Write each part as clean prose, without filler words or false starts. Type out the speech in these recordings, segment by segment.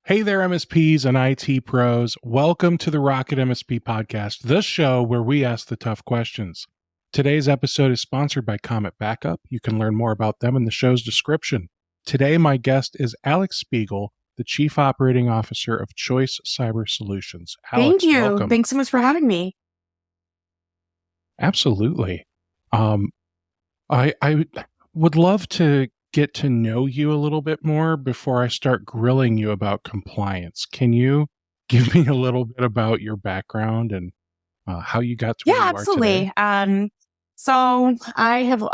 Hey there, MSPs and IT pros. Welcome to the RocketMSP podcast, the show where we ask the tough questions. Today's episode is sponsored by Comet Backup. You can learn more about them in the show's description. Today, my guest is Alex Spigel, the Chief Operating Officer of Choice Cyber Solutions. Alex, Thank you. welcome. Thanks so much for having me. Absolutely. I would love to get to know you a little bit more before I start grilling you about compliance. Can you give me a little bit about your background and how you got to where you are Absolutely. today? So I have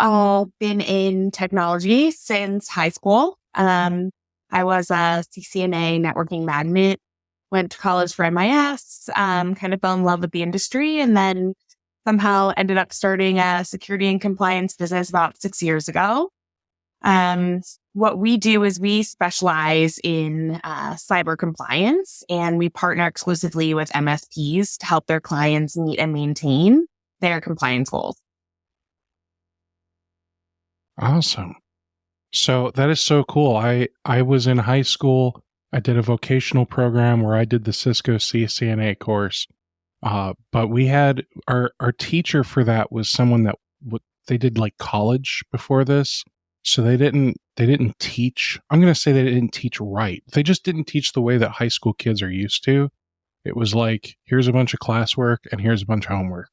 been in technology since high school. I was a CCNA networking magnet, went to college for MIS, kind of fell in love with the industry, and then somehow ended up starting a security and compliance business about 6 years ago. What we do is we specialize in cyber compliance, and we partner exclusively with MSPs to help their clients meet and maintain their compliance goals. Awesome. So that is so cool. I was in high school. I did a vocational program where I did the Cisco CCNA course. But we had our teacher for that was someone that they did like college before this. So they didn't teach. I'm going to say they didn't teach right. They just didn't teach the way that high school kids are used to. It was like, here's a bunch of classwork and here's a bunch of homework.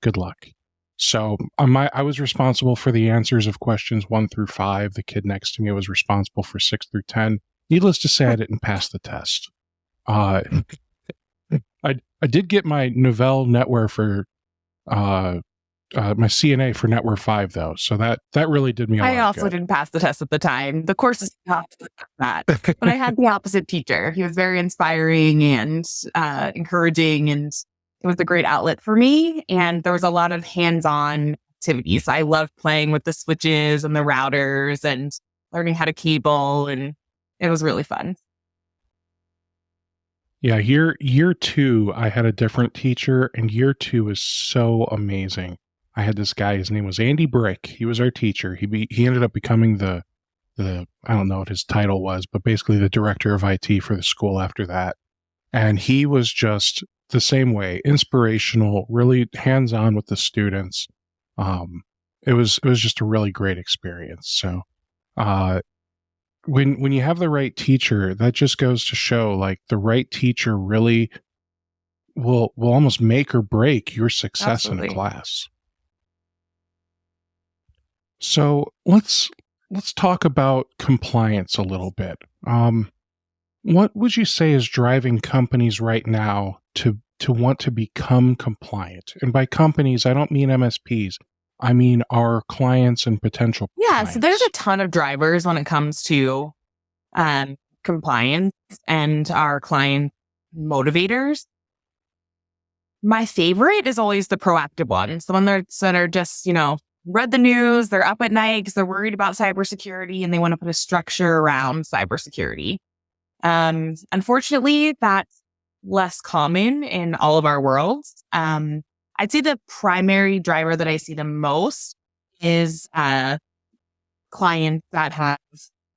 Good luck. So I was responsible for the answers of questions 1 through 5. The kid next to me was responsible for 6 through 10. Needless to say, I didn't pass the test. I did get my Novell NetWare for my CNA for NetWare 5 though, so that really did me a lot I also good. didn't pass the test at the time. The course is not that, but I had the opposite teacher. He was very inspiring and encouraging, and it was a great outlet for me. And there was a lot of hands-on activities. I loved playing with the switches and the routers and learning how to cable, and it was really fun. Yeah, year 2, I had a different teacher, and year 2 is so amazing. I had this guy, his name was Andy Brick. He was our teacher. He ended up becoming the I don't know what his title was, but basically the director of IT for the school after that. And he was just the same way, inspirational, really hands-on with the students. It was just a really great experience. So, when you have the right teacher, that just goes to show like the right teacher really will almost make or break your success Absolutely. in a class. So let's talk about compliance a little bit. What would you say is driving companies right now to want to become compliant? And by companies, I don't mean MSPs. I mean our clients and potential clients. So there's a ton of drivers when it comes to compliance and our client motivators. My favorite is always the proactive ones, the ones that are just, read the news, they're up at night because they're worried about cybersecurity and they want to put a structure around cybersecurity. Unfortunately, that's less common in all of our worlds. I'd say the primary driver that I see the most is clients that have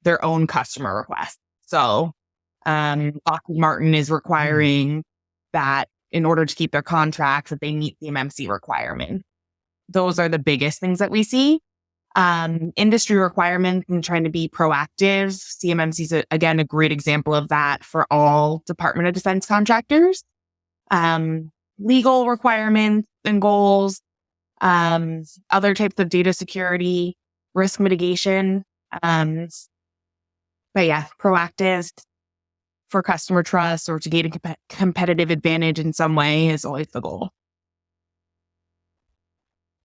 their own customer requests. So Lockheed Martin is requiring that in order to keep their contracts that they meet the MMC requirement. Those are the biggest things that we see. Industry requirements and trying to be proactive. CMMC is, again, a great example of that for all Department of Defense contractors. Legal requirements and goals, other types of data security, risk mitigation. But yeah, proactive for customer trust or to gain a competitive advantage in some way is always the goal.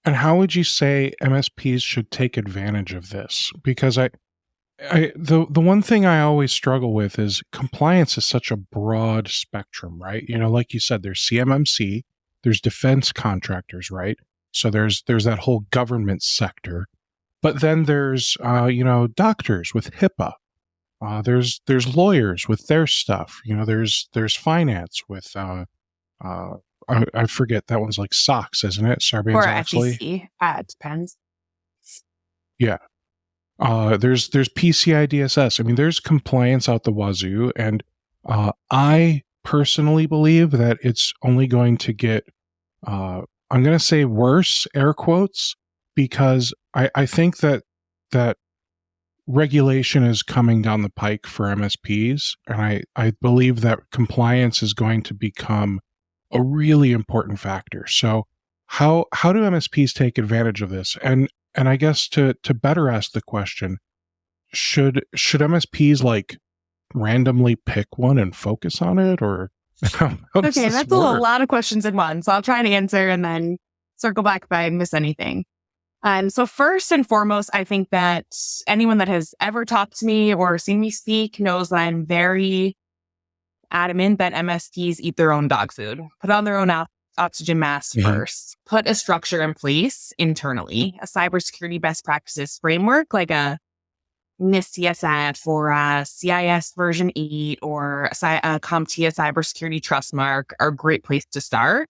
And how would you say MSPs should take advantage of this? Because the one thing I always struggle with is compliance is such a broad spectrum, right? Like you said, there's CMMC, there's defense contractors, right? So there's that whole government sector, but then there's doctors with HIPAA. There's lawyers with their stuff. There's finance with I forget, that one's like SOX, isn't it? Sarbanes-Oxley. It depends. Yeah. There's PCI DSS. I mean, there's compliance out the wazoo, and I personally believe that it's only going to get, I'm going to say worse, air quotes, because I think that regulation is coming down the pike for MSPs. And I believe that compliance is going to become a really important factor. So how do MSPs take advantage of this? And I guess to better ask the question, should MSPs like randomly pick one and focus on it, or how does Okay, this that's a work? lot of questions in one. So I'll try to answer and then circle back if I miss anything. So first and foremost, I think that anyone that has ever talked to me or seen me speak knows that I'm very adamant that MSPs eat their own dog food, put on their own oxygen masks Mhm. first, put a structure in place internally, a cybersecurity best practices framework like a NIST or a CIS version 8 or a CompTIA cybersecurity trust mark are a great place to start.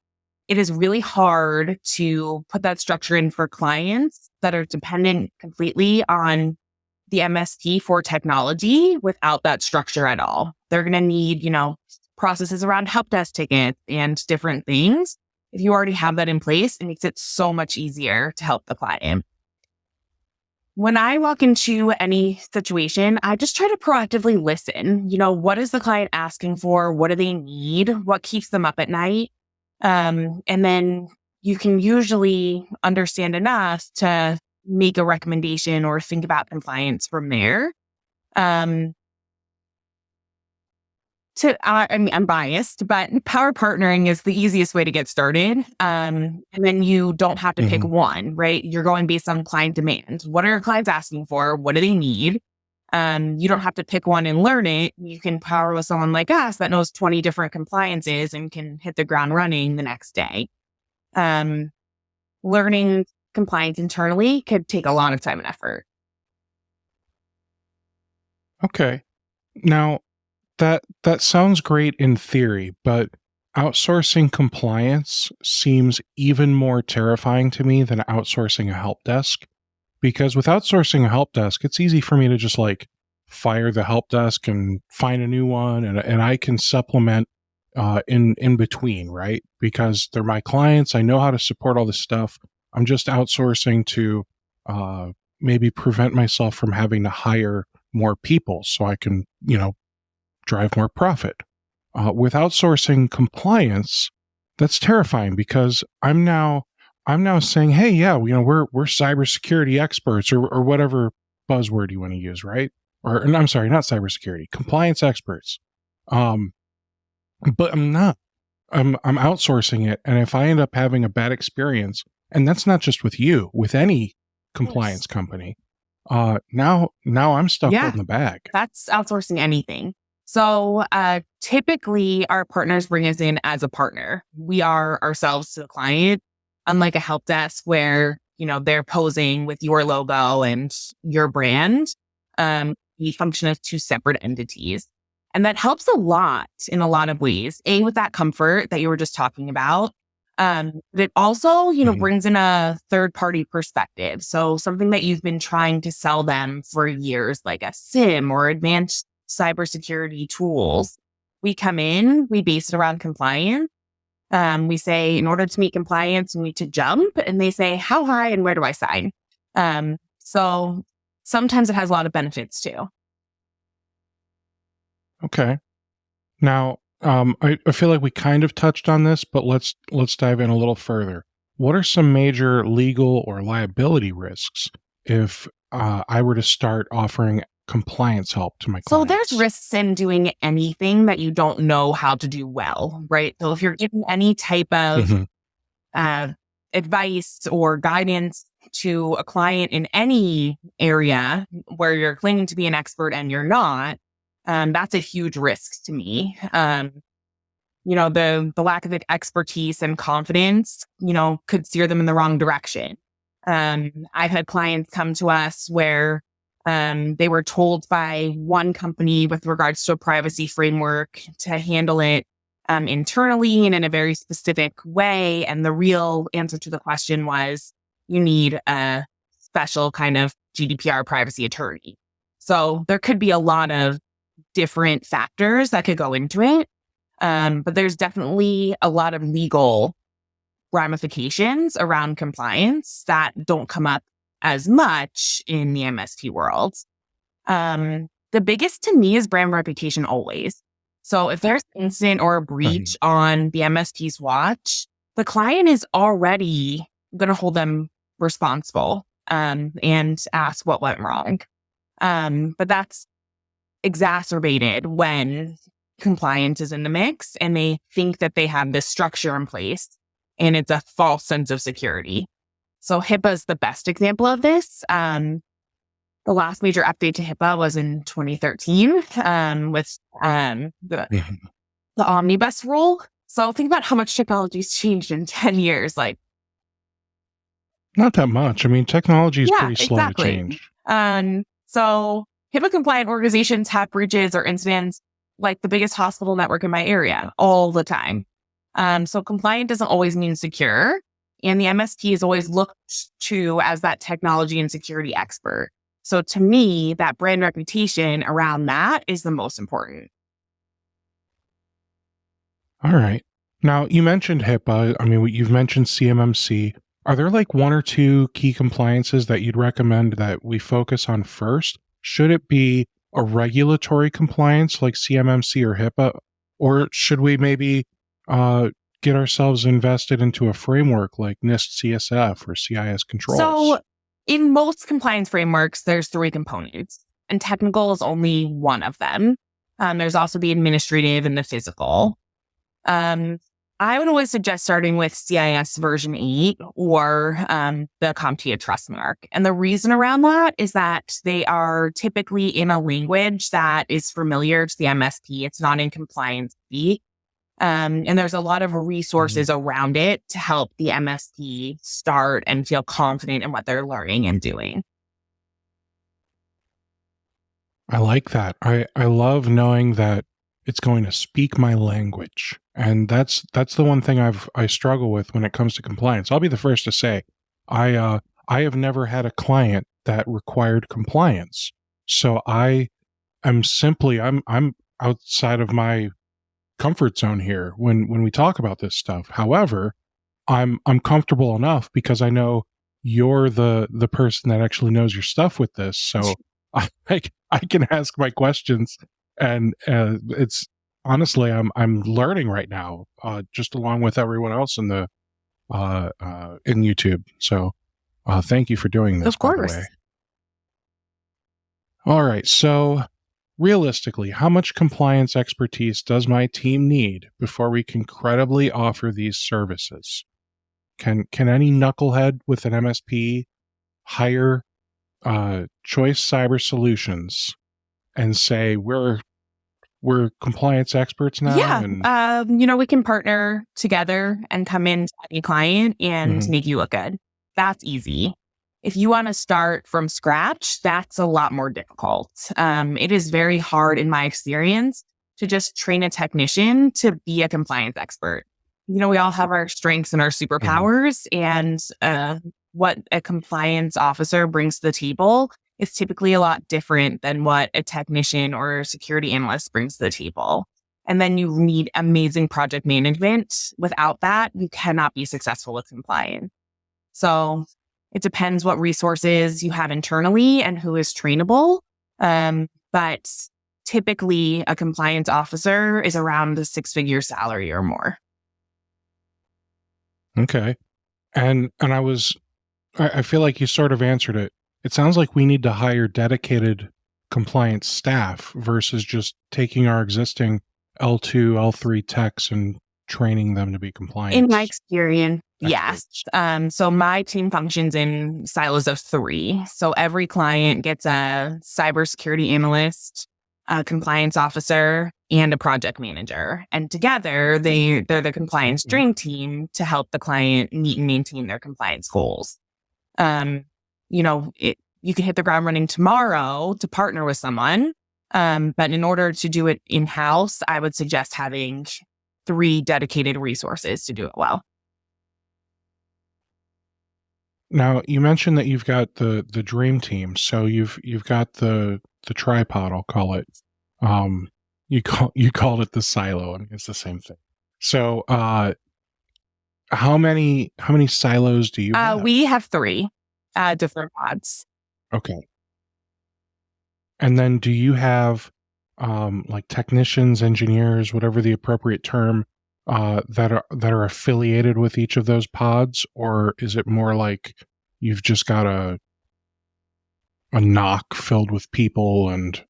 It is really hard to put that structure in for clients that are dependent completely on the MSP for technology without that structure at all. They're going to need, processes around help desk tickets and different things. If you already have that in place, it makes it so much easier to help the client. When I walk into any situation, I just try to proactively listen. What is the client asking for? What do they need? What keeps them up at night? And then you can usually understand enough to make a recommendation or think about compliance from there. Um, I'm biased, but power partnering is the easiest way to get started. And then you don't have to pick Mhm. one, right? You're going based on client demand. What are your clients asking for? What do they need? You don't have to pick one and learn it. You can power with someone like us that knows 20 different compliances and can hit the ground running the next day. Um, Learning compliance internally could take a lot of time and effort. Okay. Now, that sounds great in theory, but outsourcing compliance seems even more terrifying to me than outsourcing a help desk. Because with outsourcing a help desk, it's easy for me to just like fire the help desk and find a new one, and I can supplement in between, right? Because they're my clients, I know how to support all this stuff. I'm just outsourcing to uh, maybe prevent myself from having to hire more people, so I can drive more profit. With outsourcing compliance, that's terrifying because I'm now saying, hey, yeah, we're cybersecurity experts, or whatever buzzword you want to use, right? Or no, I'm sorry, not cybersecurity, compliance experts. Um, but I'm not. I'm outsourcing it, and if I end up having a bad experience, and that's not just with you, with any Of course. compliance company, now I'm stuck Yeah, holding the bag. that's outsourcing anything. So typically, our partners bring us in as a partner. We are ourselves to the client, unlike a help desk where they're posing with your logo and your brand. We function as two separate entities, and that helps a lot in a lot of ways. A, with that comfort that you were just talking about. But it also, Mhm. brings in a third party perspective. So something that you've been trying to sell them for years, like a SIM or advanced cybersecurity tools. We come in, we base it around compliance. We say, in order to meet compliance, we need to jump. And they say, how high and where do I sign? So sometimes it has a lot of benefits too. Okay. Now, I feel like we kind of touched on this, but let's dive in a little further. What are some major legal or liability risks if I were to start offering compliance help to my So there's clients? risks in doing anything that you don't know how to do well, right? So if you're giving any type of Hmm. uh, advice or guidance to a client in any area where you're claiming to be an expert and you're not, that's a huge risk to me. The lack of expertise and confidence, could steer them in the wrong direction. I've had clients come to us where they were told by one company with regards to a privacy framework to handle it internally and in a very specific way. And the real answer to the question was you need a special kind of GDPR privacy attorney. So there could be a lot of different factors that could go into it. But there's definitely a lot of legal ramifications around compliance that don't come up as much in the MSP world. The biggest to me is brand reputation always. So if there's an incident or a breach on the MSP's watch, the client is already going to hold them responsible and ask what went wrong. But that's exacerbated when compliance is in the mix and they think that they have this structure in place and it's a false sense of security. So HIPAA is the best example of this. The last major update to HIPAA was in 2013 with the omnibus rule. So think about how much technology's changed in 10 years. Like, not that much. I mean, technology is pretty slow to change. So HIPAA compliant organizations have breaches or incidents like the biggest hospital network in my area all the time. So compliant doesn't always mean secure. And the MSP is always looked to as that technology and security expert. So to me, that brand reputation around that is the most important. All right. Now, you mentioned HIPAA. I mean, you've mentioned CMMC. Are there like one or two key compliances that you'd recommend that we focus on first? Should it be a regulatory compliance like CMMC or HIPAA? Or should we maybe get ourselves invested into a framework like NIST CSF or CIS controls? So in most compliance frameworks, there's 3 components, and technical is only one of them. There's also the administrative and the physical. I would always suggest starting with CIS version 8 or the CompTIA trust mark. And the reason around that is that they are typically in a language that is familiar to the MSP. It's not in compliance speak. And there's a lot of resources around it to help the MSP start and feel confident in what they're learning and doing. I like that. I love knowing that it's going to speak my language. And that's the one thing I struggle with when it comes to compliance. I'll be the first to say, I have never had a client that required compliance. So I'm outside of my comfort zone here when we talk about this stuff. However, I'm comfortable enough because I know you're the person that actually knows your stuff with this. So I can ask my questions, and it's honestly I'm learning right now, just along with everyone else in the in YouTube. So thank you for doing this. Of course. By the way. All right, so realistically, how much compliance expertise does my team need before we can credibly offer these services? Can any knucklehead with an MSP hire Choice Cyber Solutions and say we're compliance experts now? Yeah, we can partner together and come in to any client and make you look good. That's easy. If you want to start from scratch, that's a lot more difficult. It is very hard, in my experience, to just train a technician to be a compliance expert. We all have our strengths and our superpowers, and what a compliance officer brings to the table is typically a lot different than what a technician or a security analyst brings to the table. And then you need amazing project management. Without that, you cannot be successful with compliance. So it depends what resources you have internally and who is trainable. But typically a compliance officer is around a 6-figure salary or more. Okay. And I feel like you sort of answered it. It sounds like we need to hire dedicated compliance staff versus just taking our existing L2, L3 techs and training them to be compliant. In my experience, yes. So my team functions in silos of 3. So every client gets a cybersecurity analyst, a compliance officer, and a project manager. And together, they're the compliance dream team to help the client meet and maintain their compliance goals. You can hit the ground running tomorrow to partner with someone. But in order to do it in-house, I would suggest having 3 dedicated resources to do it well. Now, you mentioned that you've got the dream team. So you've got the tripod, I'll call it. You called it the silo, and it's the same thing. So, how many silos do you have? We have 3 different pods. Okay. And then do you have like technicians, engineers, whatever the appropriate term, that are affiliated with each of those pods, or is it more like you've just got a knock filled with people and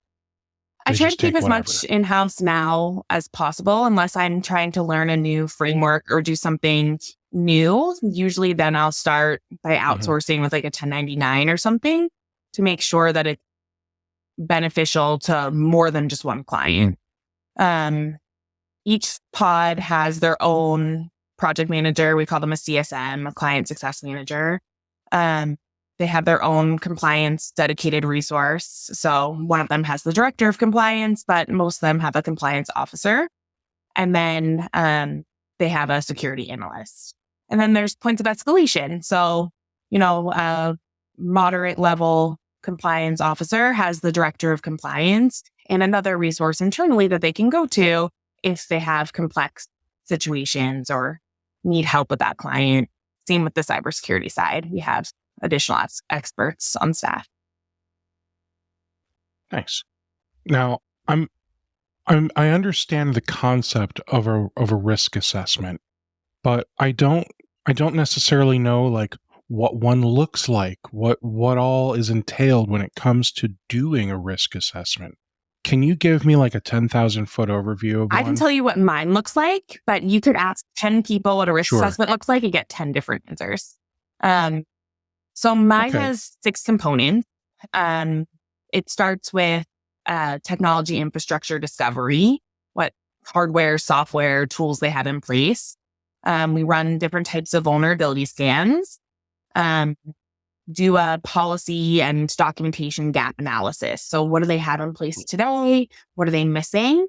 I they try to just keep take as whatever? much in-house now as possible, unless I'm trying to learn a new framework or do something new. Usually then I'll start by Mhm. outsourcing with like a 1099 or something to make sure that it's beneficial to more than just one client. Um, each pod has their own project manager. We call them a CSM, a client success manager. Um, they have their own compliance dedicated resource. So one of them has the director of compliance, but most of them have a compliance officer. And then they have a security analyst. And then there's points of escalation. So, a moderate level compliance officer has the director of compliance and another resource internally that they can go to if they have complex situations or need help with that client. Same with the cybersecurity side. We have additional experts on staff. Nice. Now, I understand the concept of a risk assessment, but I don't necessarily know like what one looks like, what all is entailed when it comes to doing a risk assessment. Can you give me like a 10,000-foot overview of I can one? tell you what mine looks like, but you could ask 10 people what a risk Sure. assessment looks like and get 10 different answers. So mine Okay. has 6 components. Um, it starts with technology infrastructure discovery, what hardware, software, tools they have in place. We run different types of vulnerability scans, um, do a policy and documentation gap analysis. So what do they have in place today? What are they missing?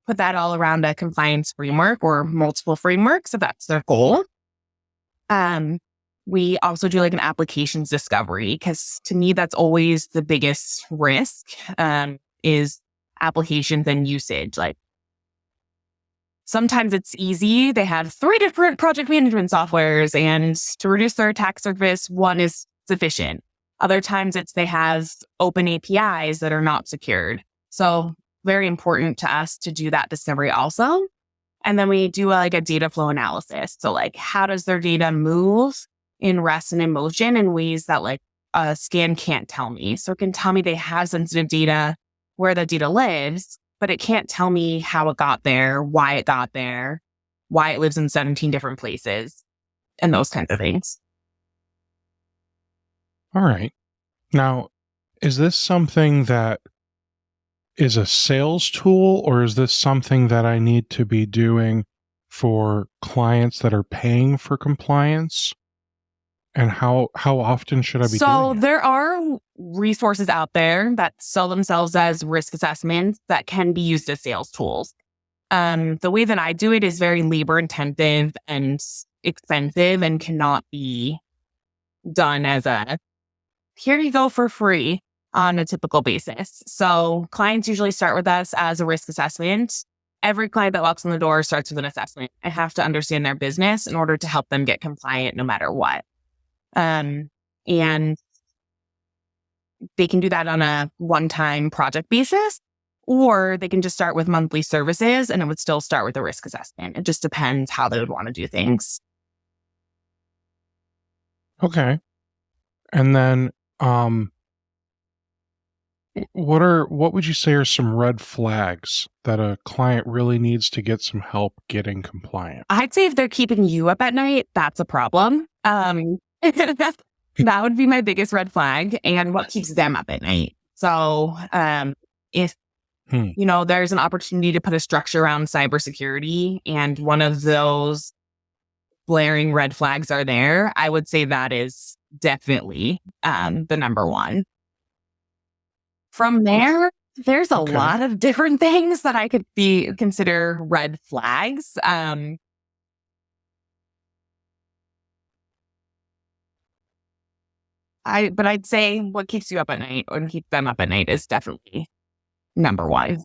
Put that all around a compliance framework or multiple frameworks if that's their goal. Um, we also do like an applications discovery because to me, that's always the biggest risk is applications and usage. Like sometimes it's easy. They have 3 different project management softwares and to reduce their attack surface, one is sufficient. Other times it's they have open APIs that are not secured. So very important to us to do that discovery also. And then we do like a data flow analysis. So like how does their data move in rest and in motion in ways that like a scan can't tell me. So it can tell me they have sensitive data, where the data lives, but it can't tell me how it got there, why it lives in 17 different places, and those kinds of things. All right. Now, is this something that is a sales tool, or is this something that I need to be doing for clients that are paying for compliance? And how often should I be So doing it? there are resources out there that sell themselves as risk assessments that can be used as sales tools. The way that I do it is very labor intensive and expensive and cannot be done as a here you go for free on a typical basis. So clients usually start with us as a risk assessment. Every client that walks in the door starts with an assessment. I have to understand their business in order to help them get compliant no matter what. And they can do that on a one-time project basis, or they can just start with monthly services and it would still start with a risk assessment. It just depends how they would want to do things. Okay. And then what would you say are some red flags that a client really needs to get some help getting compliant? I'd say if they're keeping you up at night, that's a problem. That would be my biggest red flag and what keeps them up at night. So, if Hmm. there's an opportunity to put a structure around cybersecurity and one of those blaring red flags are there, I would say that is definitely the number one. From there, there's a Okay. lot of different things that I could be consider red flags. But I'd say what keeps you up at night or keep them up at night is definitely number one.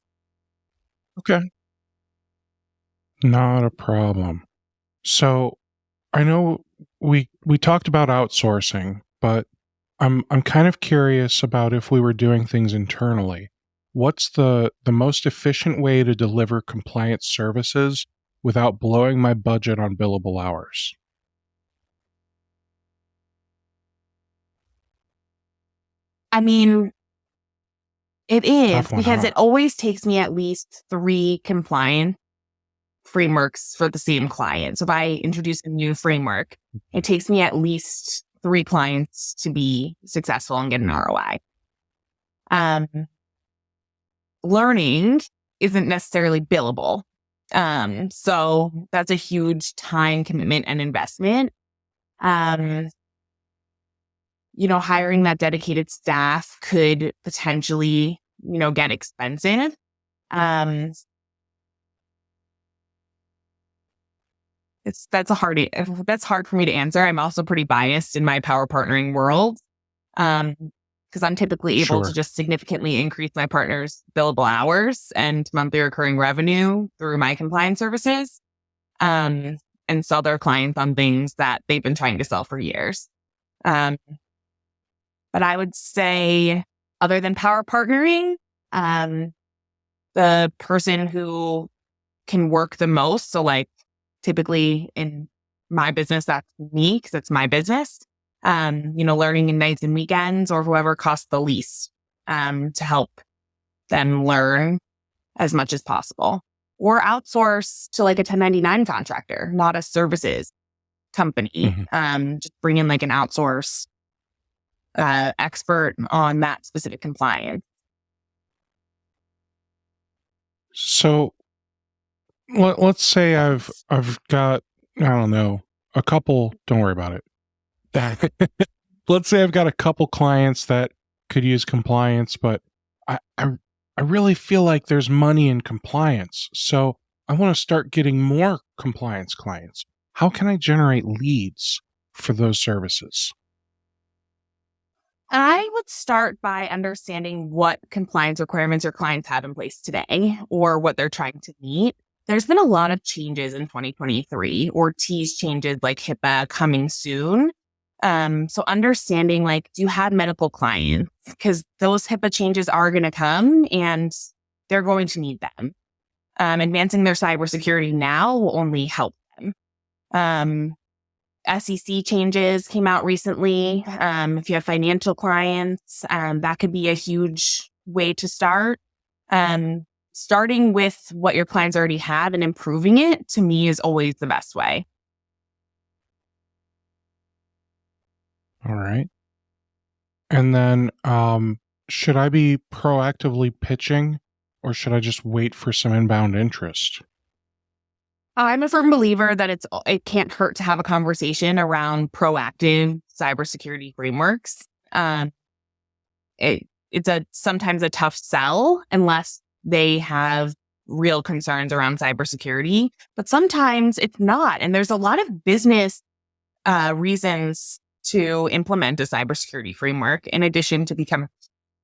Okay. Not a problem. So I know we talked about outsourcing, but I'm kind of curious about if we were doing things internally. What's the most efficient way to deliver compliance services without blowing my budget on billable hours? I mean, it is Tough one, because huh? it always takes me at least 3 compliance frameworks for the same client. So if I introduce a new framework, it takes me at least 3 clients to be successful and get an ROI. Um, Learning isn't necessarily billable. So that's a huge time commitment and investment. Um, Hiring that dedicated staff could potentially, get expensive. Um, that's hard for me to answer. I'm also pretty biased in my power partnering world. Because I'm typically able to Sure. just significantly increase my partner's billable hours and monthly recurring revenue through my compliance services, um, and sell their clients on things that they've been trying to sell for years. Um, but I would say, other than power partnering, um, the person who can work the most, so like typically in my business, that's me because it's my business. Learning in nights and weekends or whoever costs the least, to help them learn as much as possible. Or outsource to like a 1099 contractor, not a services company. Mhm. Just bring in like an outsource expert on that specific compliance. So let's say I've got, I don't know, a couple. Don't worry about it. Let's say I've got a couple clients that could use compliance, but I I, I really feel like there's money in compliance. So I want to start getting more compliance clients. How can I generate leads for those services? I would start by understanding what compliance requirements your clients have in place today or what they're trying to meet. There's been a lot of changes in 2023 or tease changes like HIPAA coming soon. So understanding like, do you have medical clients? Because those HIPAA changes are going to come and they're going to need them. Advancing their cybersecurity now will only help them. SEC changes came out recently. If you have financial clients, that could be a huge way to start. Starting with what your clients already have and improving it, to me, is always the best way. All right. And then should I be proactively pitching or should I just wait for some inbound interest? I'm a firm believer that it can't hurt to have a conversation around proactive cybersecurity frameworks. It's sometimes a tough sell unless they have real concerns around cybersecurity, but sometimes it's not. And there's a lot of business reasons to implement a cybersecurity framework. In addition to become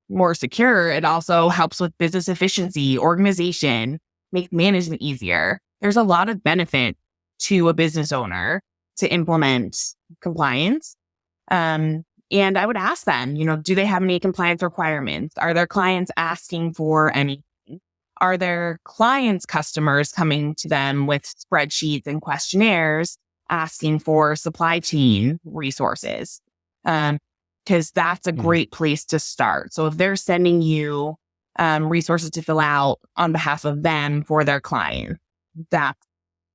more secure, it also helps with business efficiency, organization, make management easier. There's a lot of benefit to a business owner to implement compliance. And I would ask them, do they have any compliance requirements? Are their clients asking for anything? Are their clients' customers coming to them with spreadsheets and questionnaires asking for supply chain resources? Because that's a Mhm. great place to start. So if they're sending you resources to fill out on behalf of them for their client, that's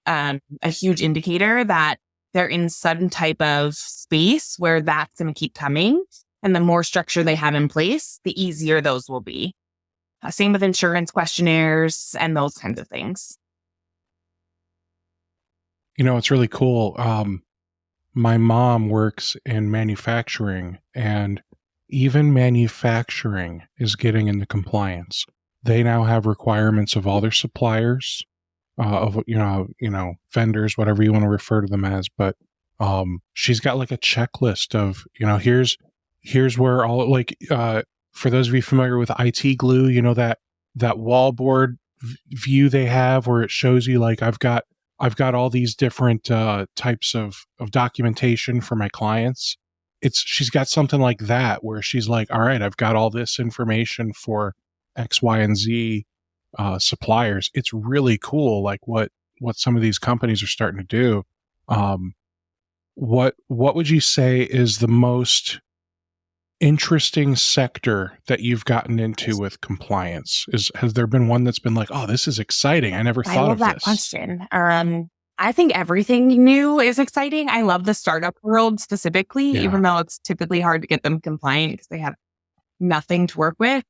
a huge indicator that they're in some type of space where that's going to keep coming. And the more structure they have in place, the easier those will be. Same with insurance questionnaires and those kinds of things. It's really cool. My mom works in manufacturing, and even manufacturing is getting into compliance. They now have requirements of all their suppliers, of vendors, whatever you want to refer to them as. But she's got like a checklist of here's where all, like, for those of you familiar with IT glue, that wall board view they have where it shows you like I've got all these different types of documentation for my clients. She's got something like that where she's like, all right, I've got all this information for X, Y, and Z suppliers. It's really cool, like what some of these companies are starting to do. What would you say is the most interesting sector that you've gotten into with compliance? Has there been one that's been like, oh, this is exciting, I never I thought love of that this? question. I think everything new is exciting. I love the startup world specifically, Yeah. even though it's typically hard to get them compliant because they have nothing to work with.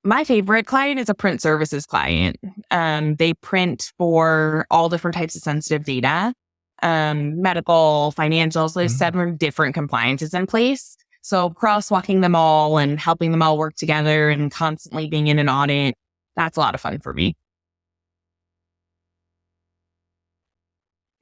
My favorite client is a print services client. They print for all different types of sensitive data, medical, financial. So there's 7 different compliances in place. So crosswalking them all and helping them all work together and constantly being in an audit, that's a lot of fun for me.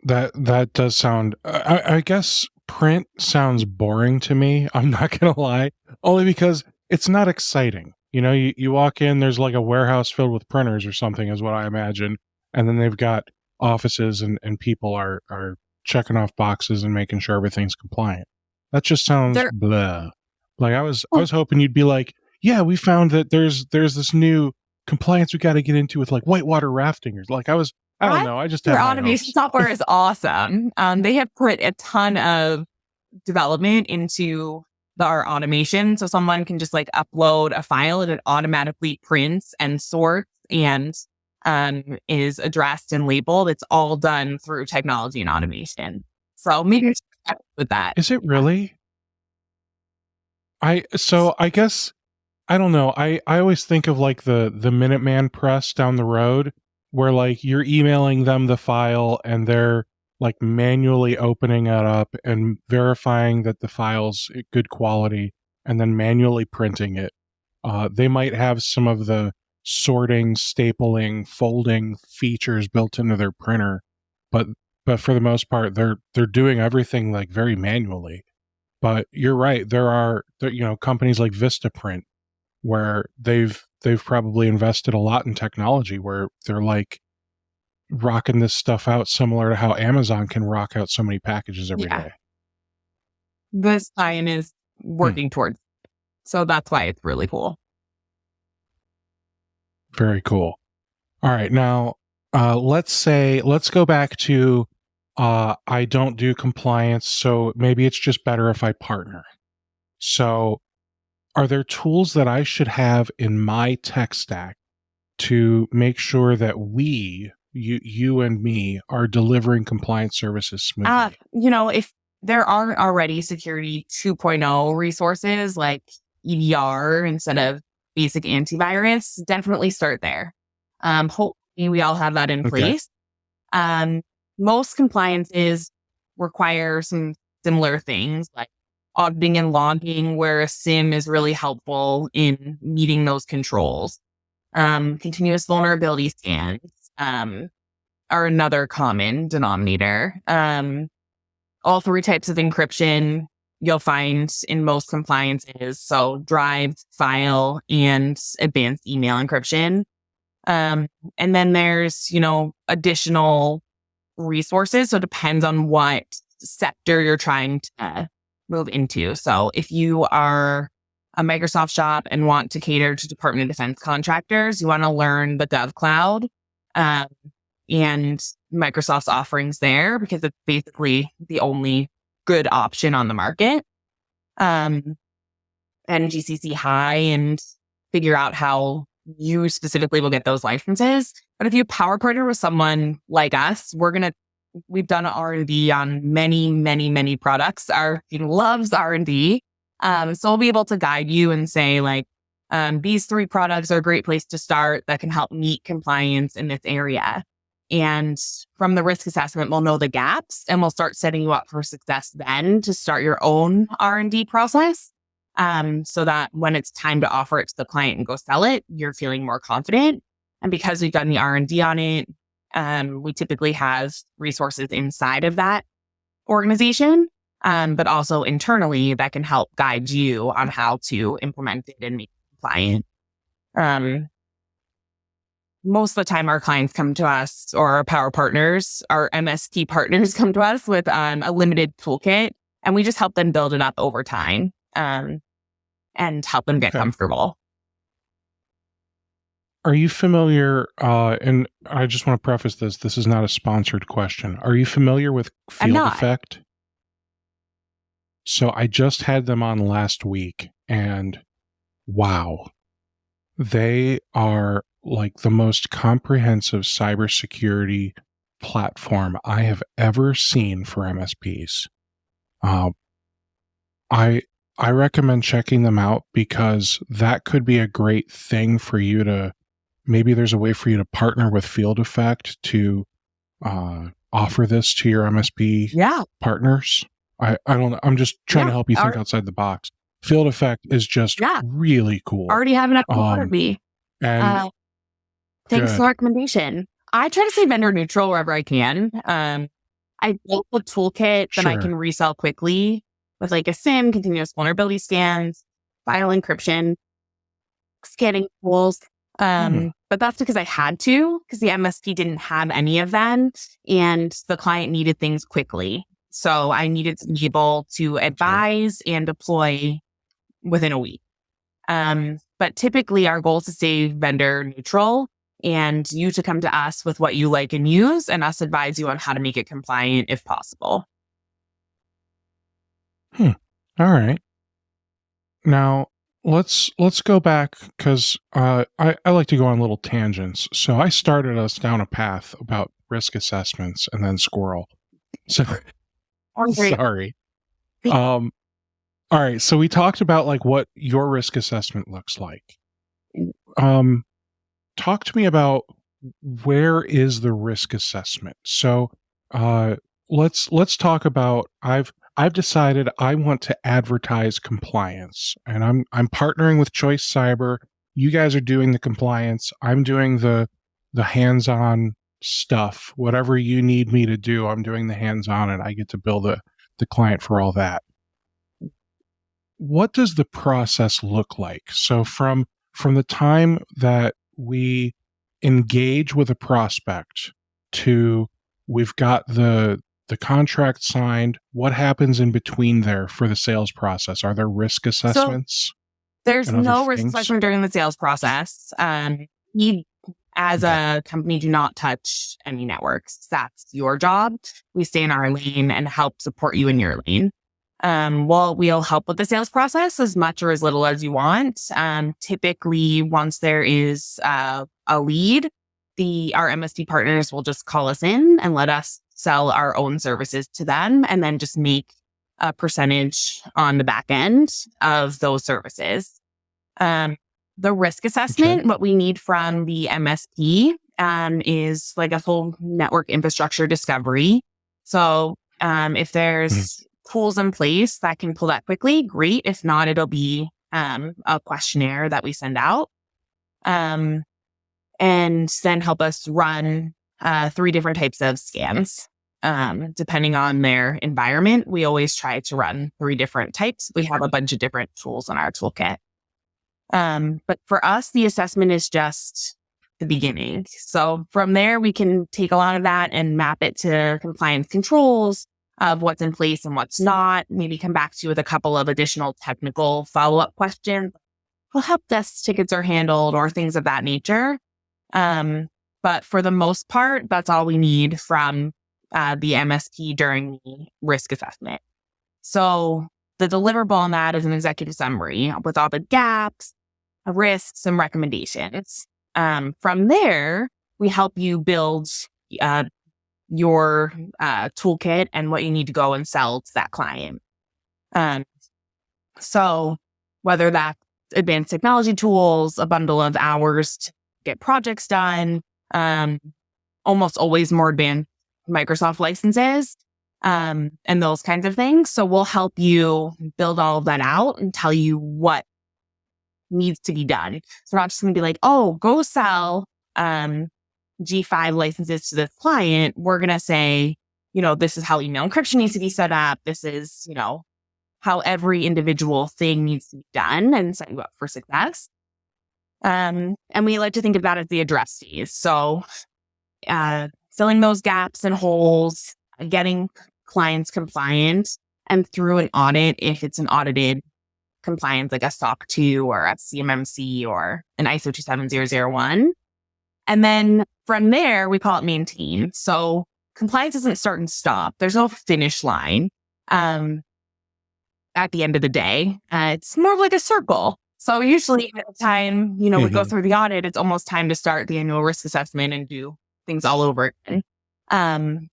That does sound, I guess print sounds boring to me. I'm not going to lie, only because it's not exciting. You know, you walk in, there's like a warehouse filled with printers or something is what I imagine. And then they've got offices and people are checking off boxes and making sure everything's compliant. That just sounds blah. Like I was hoping you'd be like, yeah, we found that there's this new compliance we got to get into with like whitewater rafting. Or like I don't know. I just had Their my automation hopes. software is awesome. They have put a ton of development into our automation. So someone can just like upload a file and it automatically prints and sorts and is addressed and labeled. It's all done through technology and automation. So maybe with that. Is it really? I guess I don't know. I always think of like the Minuteman Press down the road where like you're emailing them the file and they're like manually opening it up and verifying that the file's good quality and then manually printing it. They might have some of the sorting, stapling, folding features built into their printer, but for the most part, they're doing everything like very manually. But you're right. There are companies like Vistaprint where they've probably invested a lot in technology where they're like rocking this stuff out similar to how Amazon can rock out so many packages every day. This client is working towards. So that's why it's really cool. Very cool. All right. Now, let's go back to I don't do compliance, so maybe it's just better if I partner. So are there tools that I should have in my tech stack to make sure that you and me are delivering compliance services smoothly? If there aren't already security 2.0 resources like EDR instead of basic antivirus, definitely start there. Hopefully we all have that in place. Most compliances require some similar things like auditing and logging, where a SIM is really helpful in meeting those controls. Continuous vulnerability scans are another common denominator. All 3 types of encryption you'll find in most compliances. So drive, file, and advanced email encryption. And then there's, additional resources. So it depends on what sector you're trying to move into. So if you are a Microsoft shop and want to cater to Department of Defense contractors, you want to learn the GovCloud and Microsoft's offerings there because it's basically the only good option on the market. And GCC High and figure out how you specifically will get those licenses. But if you power partner with someone like us, we've done R&D on many, many, many products. Our team loves R&D. So we'll be able to guide you and say like, these 3 products are a great place to start that can help meet compliance in this area. And from the risk assessment, we'll know the gaps and we'll start setting you up for success then to start your own R&D process. So that when it's time to offer it to the client and go sell it, you're feeling more confident. And because we've done the R&D on it, we typically have resources inside of that organization, but also internally that can help guide you on how to implement it and make it compliant. Most of the time our clients come to us, or our power partners, our MSP partners come to us with a limited toolkit, and we just help them build it up over time, and help them get Okay. comfortable. Are you familiar, and I just want to preface this, this is not a sponsored question. Are you familiar with I'm Field not. Effect? So I just had them on last week, and wow, they are like the most comprehensive cybersecurity platform I have ever seen for MSPs. Uh, I I recommend checking them out because that could be a great thing for you to, maybe there's a way for you to partner with Field Effect to offer this to your MSP Yeah. partners. I don't know. I'm just trying to help you think Our, outside the box. Field Effect is just yeah. really cool. Already have it up in front of me. And Thanks for the good. recommendation. I try to stay vendor neutral wherever I can. I built a toolkit that I Sure. can resell quickly with like a SIM, continuous vulnerability scans, file encryption, scanning tools. But that's because I had to, because the MSP didn't have any of them and the client needed things quickly. So I needed to be able to advise and deploy within a week. But typically our goal is to stay vendor neutral and you to come to us with what you like and use, and us advise you on how to make it compliant if possible. All right. Now let's go back because I like to go on little tangents. So I started us down a path about risk assessments and then squirrel. So sorry. All right. So we talked about like what your risk assessment looks like. Talk to me about where is the risk assessment. So let's talk about I've decided I want to advertise compliance, and I'm partnering with Choice Cyber. You guys are doing the compliance. I'm doing the hands-on stuff. Whatever you need me to do, I'm doing the hands-on, and I get to bill the client for all that. What does the process look like? So from the time that we engage with a prospect to we've got the contract signed, what happens in between there for the sales process? Are there risk assessments? So there's and other no risk things? assessment during the sales process. We, as a company, do not touch any networks. That's your job. We stay in our lane and help support you in your lane. We'll help with the sales process as much or as little as you want. Typically, once there is a lead, our MSP partners will just call us in and let us sell our own services to them, and then just make a percentage on the back end of those services. The risk assessment, what we need from the MSP is like a full network infrastructure discovery. So if there's tools in place that can pull that quickly, great. If not, it'll be a questionnaire that we send out, and then help us run 3 different types of scans. Depending on their environment, we always try to run 3 different types. We have a bunch of different tools in our toolkit. But for us, the assessment is just the beginning. So from there, we can take a lot of that and map it to compliance controls of what's in place and what's not. Maybe come back to you with a couple of additional technical follow-up questions. Well, help desk tickets are handled or things of that nature. But for the most part, that's all we need from the MSP during the risk assessment. So the deliverable on that is an executive summary with all the gaps, risks, and recommendations. From there, we help you build your toolkit and what you need to go and sell to that client. So whether that's advanced technology tools, a bundle of hours to get projects done, almost always more advanced Microsoft licenses, and those kinds of things. So we'll help you build all of that out and tell you what needs to be done. So we're not just going to be like, oh, go sell G5 licenses to this client. We're going to say, this is how email encryption needs to be set up. This is, how every individual thing needs to be done, and set you up for success. And we like to think of that as the addressees. So filling those gaps and holes, getting clients compliant, and through an audit, if it's an audited compliance like a SOC 2 or a CMMC or an ISO 27001. And then from there, we call it maintain. So compliance doesn't start and stop. There's no finish line at the end of the day. It's more like a circle. So usually at the time, we go through the audit, it's almost time to start the annual risk assessment and do things all over again.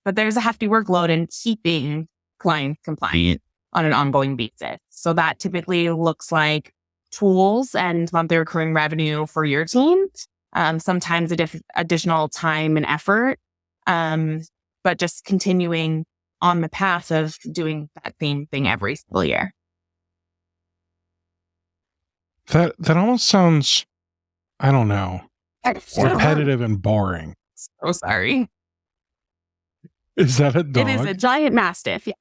But there's a hefty workload in keeping clients compliant on an ongoing basis. So that typically looks like tools and monthly recurring revenue for your team. Sometimes additional time and effort, but just continuing on the path of doing that same thing every single year. That almost sounds, I don't know, repetitive and boring. So sorry. Is that a dog? It is a giant mastiff, yes.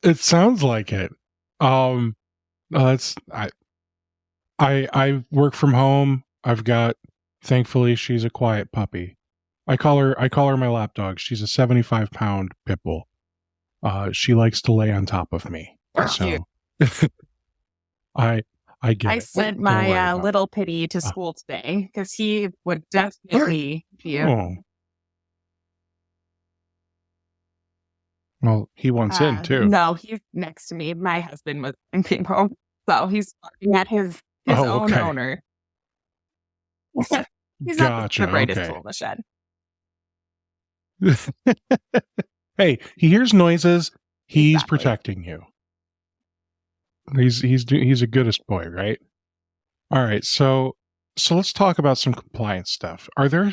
It sounds like it. I work from home. Thankfully, she's a quiet puppy. I call her my lap dog. She's a 75-pound pit bull. She likes to lay on top of me. So I get I it. sent my little pitty to school today because he would definitely be Oh. Well, he wants in too. No, he's next to me. My husband was in people, so he's barking at his own owner. He's not the brightest tool in the shed. Hey, he hears noises. He's protecting you. He's a goodest boy, right? All right, so let's talk about some compliance stuff. Are there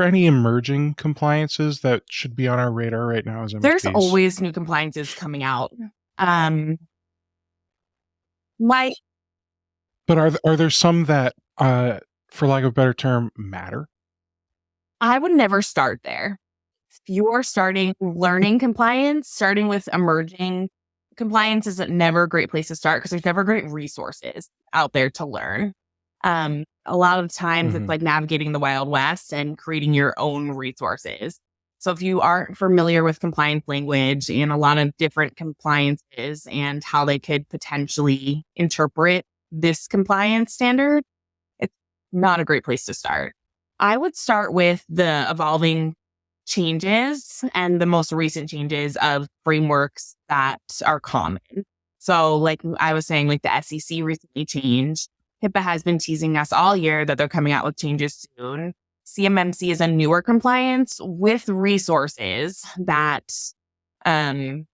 any emerging compliances that should be on our radar right now as MSPs? There's always new compliances coming out. But are there some that, for lack of a better term, matter? I would never start there. If you're learning compliance, starting with emerging compliance is never a great place to start because there's never great resources out there to learn. A lot of times it's like navigating the Wild West and creating your own resources. So if you aren't familiar with compliance language and a lot of different compliances and how they could potentially interpret this compliance standard, it's not a great place to start. I would start with the evolving changes and the most recent changes of frameworks that are common. So like I was saying, like the SEC recently changed. HIPAA has been teasing us all year that they're coming out with changes soon. CMMC is a newer compliance with resources that has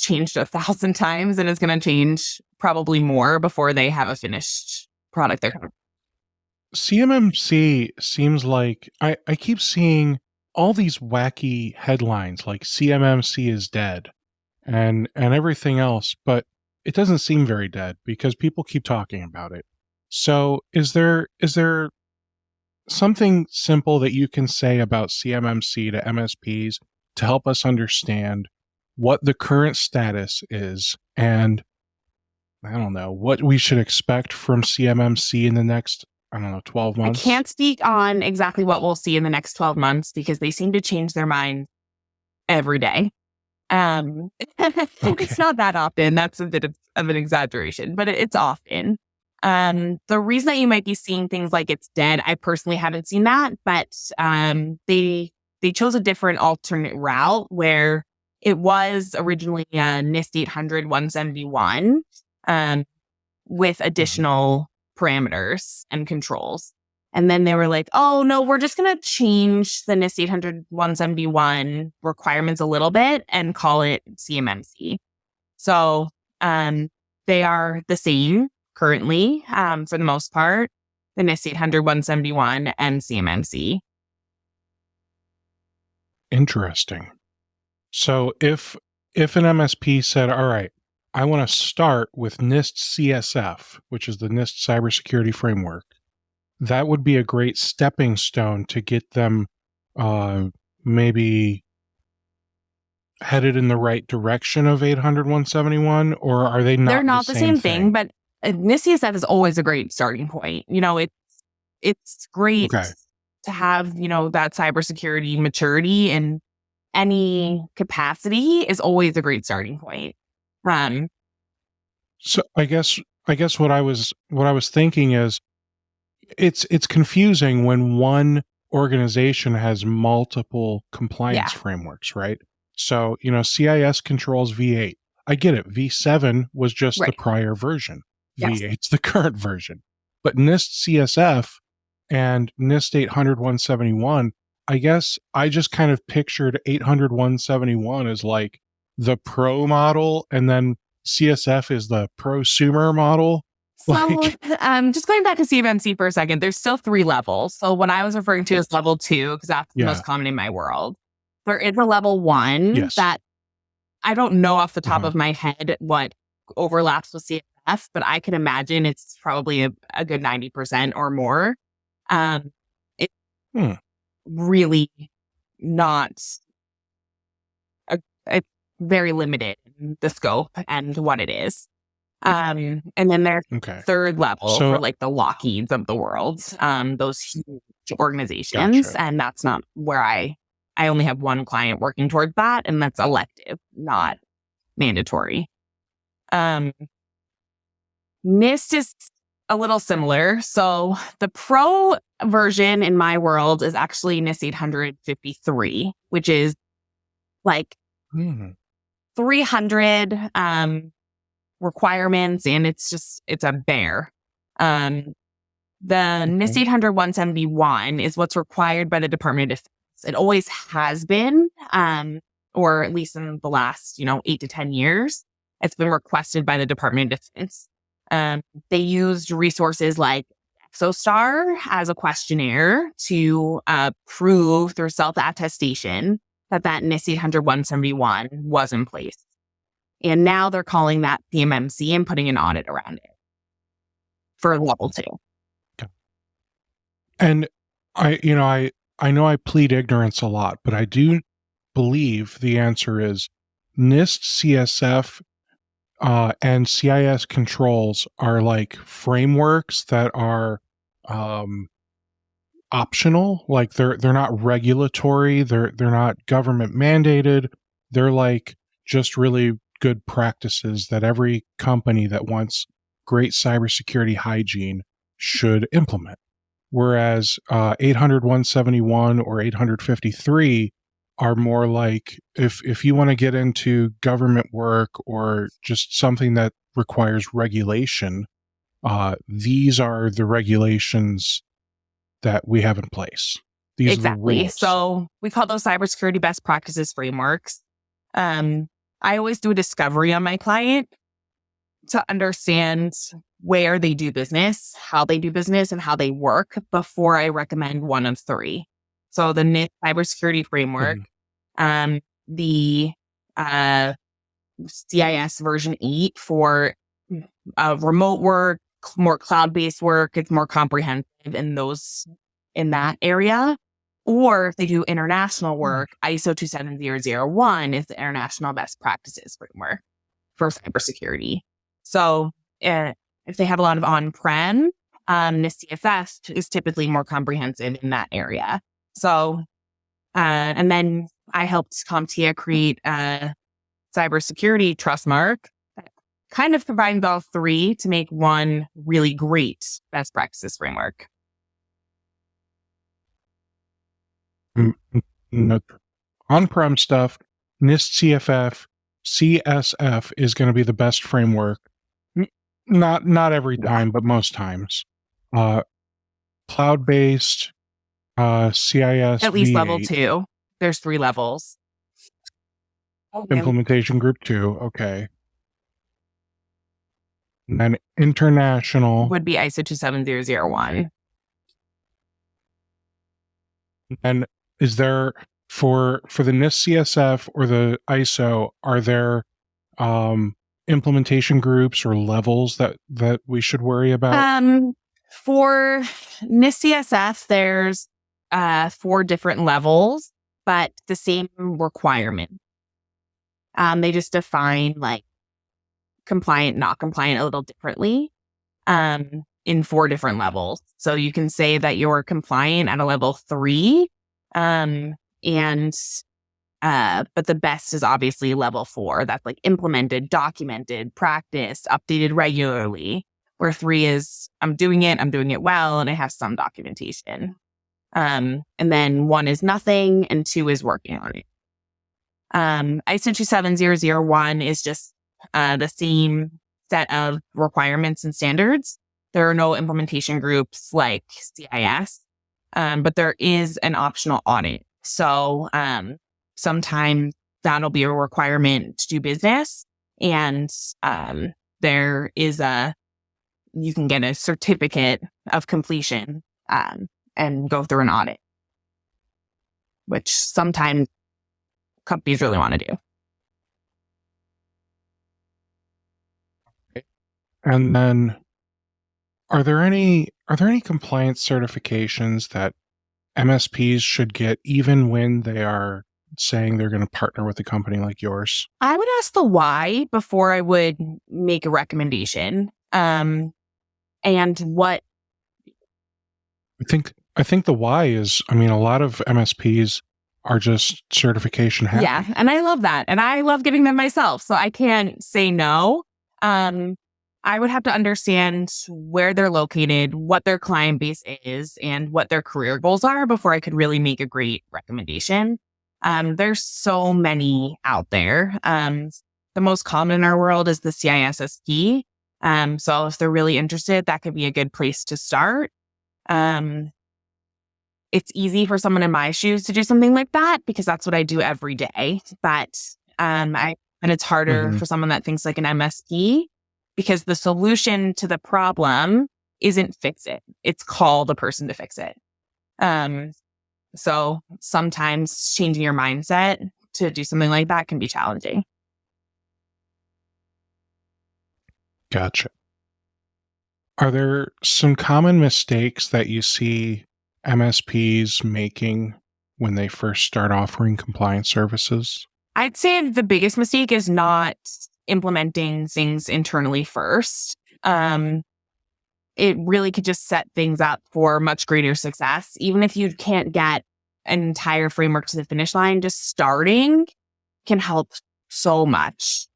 changed 1,000 times and is going to change probably more before they have a finished product they're coming. CMMC seems like I keep seeing all these wacky headlines like CMMC is dead and everything else, but it doesn't seem very dead because people keep talking about it. So is there something simple that you can say about CMMC to MSPs to help us understand what the current status is and, I don't know, what we should expect from CMMC in the next, 12 months? I can't speak on exactly what we'll see in the next 12 months because they seem to change their mind every day. It's not that often. That's a bit of an exaggeration, but it's often. The reason that you might be seeing things like it's dead, I personally haven't seen that, but they chose a different alternate route where it was originally NIST 800-171 with additional parameters and controls. And then they were like, oh, no, we're just going to change the NIST 800-171 requirements a little bit and call it CMMC. So they are the same currently for the most part, the NIST 800-171 and CMMC. Interesting. So if an MSP said, all right, I want to start with NIST CSF, which is the NIST cybersecurity framework, that would be a great stepping stone to get them maybe headed in the right direction of 800-171, or are they not? They're not the same thing, but NIST CSF is always a great starting point. It's great Okay. to have, that cybersecurity maturity in any capacity is always a great starting point. Um, So I guess what I was thinking is it's confusing when one organization has multiple compliance yeah, frameworks, right? So, CIS controls V8. I get it. V7 was just the right. prior version. Yes. V8's the current version. But NIST CSF and NIST 800-171, I guess I just kind of pictured 800-171 as like the pro model, and then CSF is the prosumer model. So, Like, just going back to CMMC for a second, there's still 3 levels. So what I was referring to is level 2, because that's the yeah, most common in my world. There is a level 1 yes. that I don't know off the top Uh-huh. of my head what overlaps with CSF, but I can imagine it's probably a good 90% or more. Um, it's Hmm. really not it's very limited in the scope and what it is. And then there's Okay. third level for So, like the Lockheeds of the world, those huge organizations. gotcha. And that's not where I only have one client working towards that, and that's elective, not mandatory. Um, NIST is a little similar. So the pro version in my world is actually NIST 853, which is like Hmm. 300 requirements, and it's a bear. Um, the NIST Okay. 800-171 is what's required by the Department of Defense. It always has been, or at least in the last, 8 to 10 years, it's been requested by the Department of Defense. Um, they used resources like ExoStar as a questionnaire to prove through self-attestation that NIST 800-171 was in place. And now they're calling that PMMC and putting an audit around it for level 2. Okay. And I know I plead ignorance a lot, but I do believe the answer is NIST CSF and CIS controls are like frameworks that are um, optional. Like they're not regulatory. They're not government mandated. They're like just really good practices that every company that wants great cybersecurity hygiene should implement. Whereas 800-171 or 853 are more like if you want to get into government work or just something that requires regulation, these are the regulations that we have in place. These are the Exactly. rules. So we call those cybersecurity best practices frameworks. I always do a discovery on my client to understand where they do business, how they do business, and how they work before I recommend one of 3. So the NIST cybersecurity framework, Mhm. the CIS version 8 for remote work, more cloud-based work. It's more comprehensive in that area. Or if they do international work, ISO 27001 is the international best practices framework for cybersecurity. So if they have a lot of on-prem, the CSS is typically more comprehensive in that area. So, and then I helped CompTIA create a cybersecurity trust mark that kind of combines all 3 to make one really great best practices framework. Mm, no, on-prem stuff, NIST CSF is going to be the best framework. Not every Yeah. time, but most times. Uh, Cloud-based CIS At least level V8 2. There's 3 levels. Okay. implementation group 2. Okay. And then international. Would be ISO 27001. And is there for the NIST CSF or the ISO, are there implementation groups or levels that we should worry about? For NIST CSF, there's 4 different levels, but the same requirement. They just define like compliant, not compliant a little differently. in 4 different levels. So you can say that you're compliant at a level 3, but the best is obviously level 4. That's like implemented, documented, practiced, updated regularly. Where 3 is I'm doing it well, and I have some documentation. And then 1 is nothing, and 2 is working on it. ISO 27001 is just the same set of requirements and standards. There are no implementation groups like CIS, but there is an optional audit. So sometimes that'll be a requirement to do business, and there is you can get a certificate of completion and go through an audit, which sometimes companies really want to do. And then are there any compliance certifications that MSPs should get even when they are saying they're going to partner with a company like yours? I would ask the why before I would make a recommendation. And what I think the why is, I mean, a lot of MSPs are just certification happy. Yeah, and I love that. And I love getting them myself. So I can't say no. I would have to understand where they're located, what their client base is, and what their career goals are before I could really make a great recommendation. There's so many out there. The most common in our world is the CISSP. So if they're really interested, that could be a good place to start. It's easy for someone in my shoes to do something like that because that's what I do every day. But and it's harder for someone that thinks like an MSP, because the solution to the problem isn't fix it. It's call the person to fix it. So sometimes changing your mindset to do something like that can be challenging. Gotcha. Are there some common mistakes that you see MSPs making when they first start offering compliance services? I'd say the biggest mistake is not implementing things internally first. It really could just set things up for much greater success. Even if you can't get an entire framework to the finish line, just starting can help so much.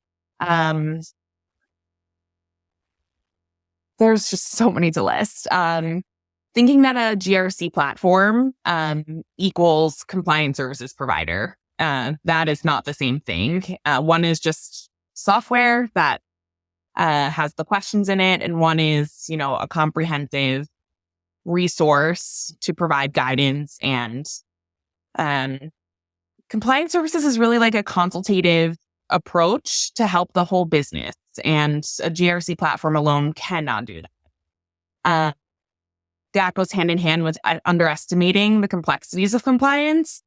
There's just so many to list. Thinking that a GRC platform equals compliance services provider. That is not the same thing. One is just software that has the questions in it, and one is, a comprehensive resource to provide guidance. And compliance services is really like a consultative approach to help the whole business, and a GRC platform alone cannot do that. That goes hand in hand with underestimating the complexities of compliance.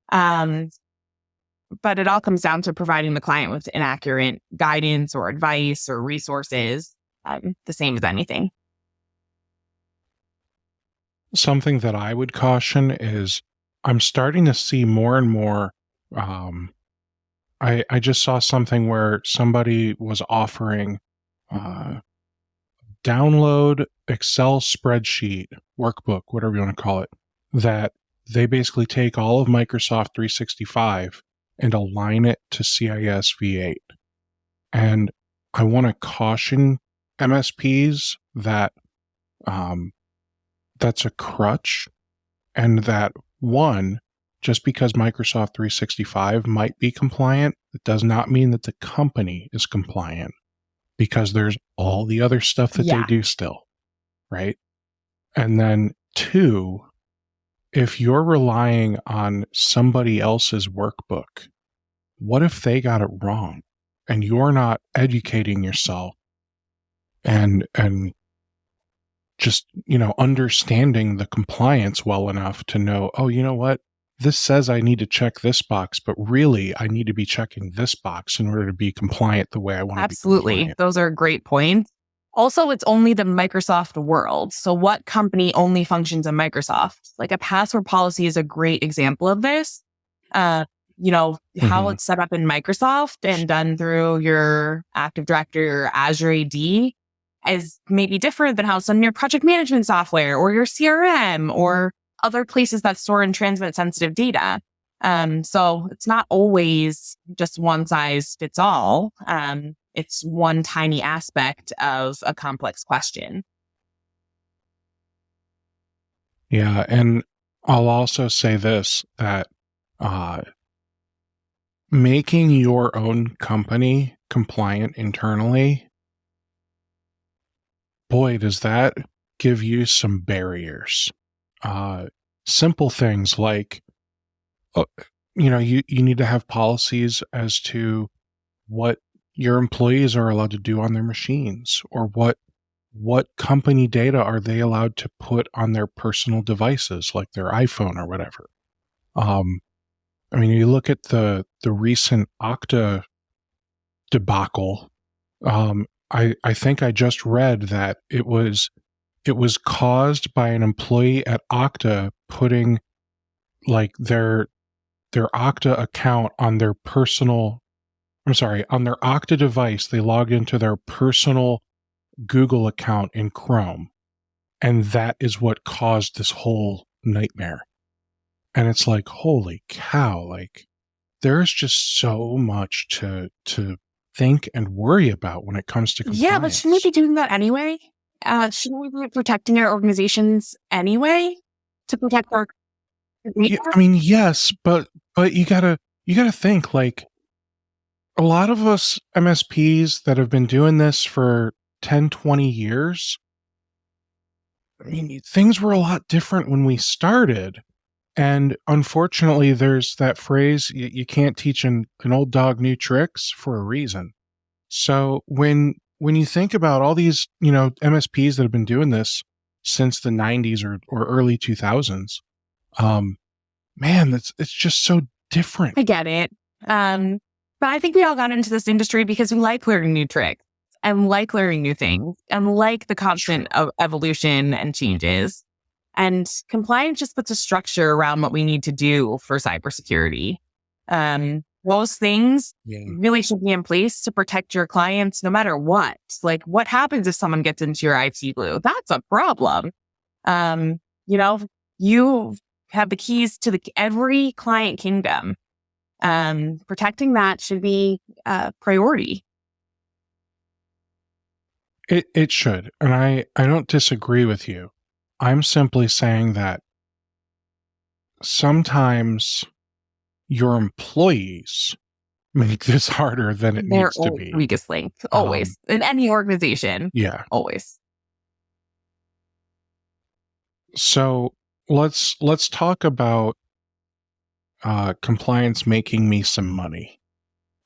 But it all comes down to providing the client with inaccurate guidance or advice or resources, the same as anything. Something that I would caution is I'm starting to see more and more. I just saw something where somebody was offering download Excel spreadsheet, workbook, whatever you want to call it, that they basically take all of Microsoft 365 and align it to CIS V8. And I want to caution MSPs that that's a crutch, and that one, just because Microsoft 365 might be compliant, it does not mean that the company is compliant, because there's all the other stuff that they do still, right? And then 2, if you're relying on somebody else's workbook, what if they got it wrong and you're not educating yourself and just, understanding the compliance well enough to know, oh, you know what? This says I need to check this box, but really I need to be checking this box in order to be compliant the way I want to be compliant. Absolutely. Those are great points. Also, it's only the Microsoft world. So what company only functions in Microsoft? Like a password policy is a great example of this. How it's set up in Microsoft and done through your Active Directory or Azure AD is maybe different than how some of your project management software or your CRM or other places that store and transmit sensitive data. So it's not always just one size fits all. It's one tiny aspect of a complex question. Yeah. And I'll also say this, that making your own company compliant internally, boy, does that give you some barriers. Simple things like, you need to have policies as to what your employees are allowed to do on their machines, or what company data are they allowed to put on their personal devices, like their iPhone or whatever. You look at the recent Okta debacle. I think I just read that it was caused by an employee at Okta putting like their Okta account on their personal, on their Okta device. They logged into their personal Google account in Chrome, and that is what caused this whole nightmare. And it's like, holy cow, like there's just so much to think and worry about when it comes to compliance. Yeah, but shouldn't we be doing that anyway? Shouldn't we be protecting our organizations anyway to protect our? Yeah, yes, but you gotta think, like, a lot of us MSPs that have been doing this for 10, 20 years, things were a lot different when we started. And unfortunately, there's that phrase, you can't teach an old dog new tricks, for a reason. So when you think about all these, MSPs that have been doing this since the 90s or early 2000s, man, it's just so different. I get it. But I think we all got into this industry because we like learning new tricks and like learning new things and like the constant evolution and changes. And compliance just puts a structure around what we need to do for cybersecurity. Those things really should be in place to protect your clients no matter what. Like, what happens if someone gets into your IT glue? That's a problem. You have the keys to every client kingdom. Protecting that should be a priority. It should. And I don't disagree with you. I'm simply saying that sometimes your employees make this harder than it needs to be. They're weakest link, always. In any organization. Yeah. Always. So let's talk about compliance making me some money.